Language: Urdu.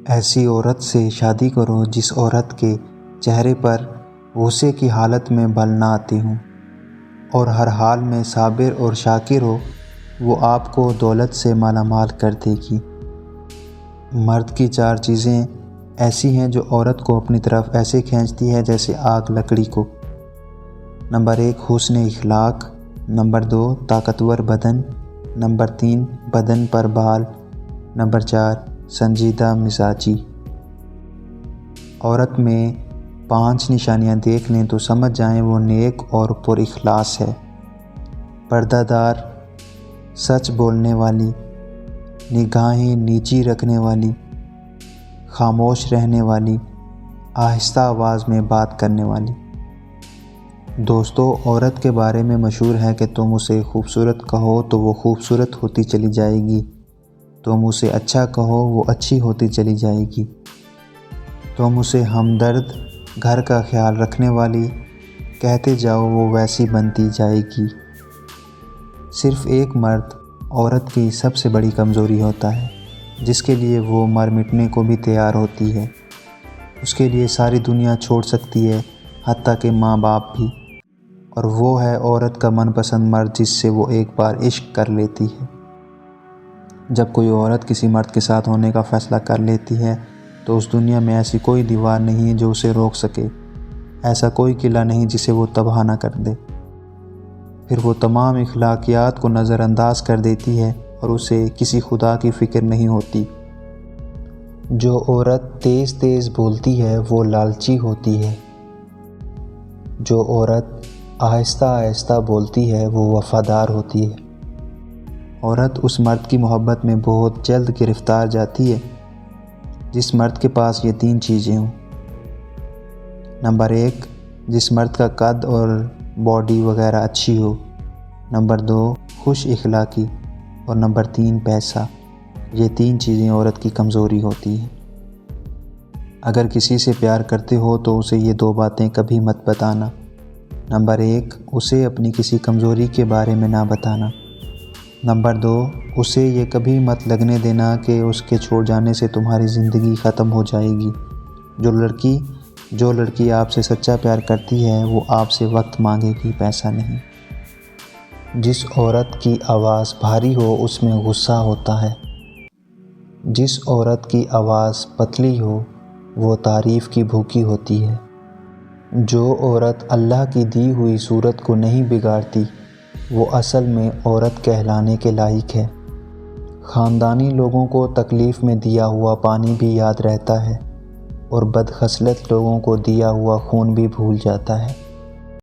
ایسی عورت سے شادی کرو جس عورت کے چہرے پر غصے کی حالت میں بل نہ آتی ہوں اور ہر حال میں صابر اور شاکر ہو، وہ آپ کو دولت سے مالا مال کر دے گی۔ مرد کی 4 چیزیں ایسی ہیں جو عورت کو اپنی طرف ایسے کھینچتی ہے جیسے آگ لکڑی کو۔ نمبر 1 حسن اخلاق، نمبر 2 طاقتور بدن، نمبر 3 بدن پر بال، نمبر 4 سنجیدہ مزاجی۔ عورت میں 5 نشانیاں دیکھ لیں تو سمجھ جائیں وہ نیک اور پر اخلاص ہے۔ پردہ دار، سچ بولنے والی، نگاہیں نیچی رکھنے والی، خاموش رہنے والی، آہستہ آواز میں بات کرنے والی۔ دوستو، عورت کے بارے میں مشہور ہے کہ تم اسے خوبصورت کہو تو وہ خوبصورت ہوتی چلی جائے گی، تم اسے اچھا کہو وہ اچھی ہوتی چلی جائے گی، تم اسے ہمدرد، گھر کا خیال رکھنے والی کہتے جاؤ وہ ویسی بنتی جائے گی۔ صرف ایک مرد عورت کی سب سے بڑی کمزوری ہوتا ہے، جس کے لیے وہ مر مٹنے کو بھی تیار ہوتی ہے۔ اس کے لیے ساری دنیا چھوڑ سکتی ہے، حتیٰ کہ ماں باپ بھی، اور وہ ہے عورت کا من پسند مرد جس سے وہ ایک بار عشق کر لیتی ہے۔ جب کوئی عورت کسی مرد کے ساتھ ہونے کا فیصلہ کر لیتی ہے تو اس دنیا میں ایسی کوئی دیوار نہیں جو اسے روک سکے، ایسا کوئی قلعہ نہیں جسے وہ تباہ نہ کر دے۔ پھر وہ تمام اخلاقیات کو نظر انداز کر دیتی ہے اور اسے کسی خدا کی فکر نہیں ہوتی۔ جو عورت تیز تیز بولتی ہے وہ لالچی ہوتی ہے، جو عورت آہستہ آہستہ بولتی ہے وہ وفادار ہوتی ہے۔ عورت اس مرد کی محبت میں بہت جلد گرفتار جاتی ہے جس مرد کے پاس یہ 3 چیزیں ہوں۔ نمبر 1 جس مرد کا قد اور باڈی وغیرہ اچھی ہو، نمبر 2 خوش اخلاقی، اور نمبر 3 پیسہ۔ یہ 3 چیزیں عورت کی کمزوری ہوتی ہیں۔ اگر کسی سے پیار کرتے ہو تو اسے یہ 2 باتیں کبھی مت بتانا۔ نمبر 1 اسے اپنی کسی کمزوری کے بارے میں نہ بتانا۔ نمبر 2 اسے یہ کبھی مت لگنے دینا کہ اس کے چھوڑ جانے سے تمہاری زندگی ختم ہو جائے گی۔ جو لڑکی آپ سے سچا پیار کرتی ہے وہ آپ سے وقت مانگے گی، پیسہ نہیں۔ جس عورت کی آواز بھاری ہو اس میں غصہ ہوتا ہے، جس عورت کی آواز پتلی ہو وہ تعریف کی بھوکی ہوتی ہے۔ جو عورت اللہ کی دی ہوئی صورت کو نہیں بگاڑتی وہ اصل میں عورت کہلانے کے لائق ہے۔ خاندانی لوگوں کو تکلیف میں دیا ہوا پانی بھی یاد رہتا ہے اور بدخصلت لوگوں کو دیا ہوا خون بھی بھول جاتا ہے۔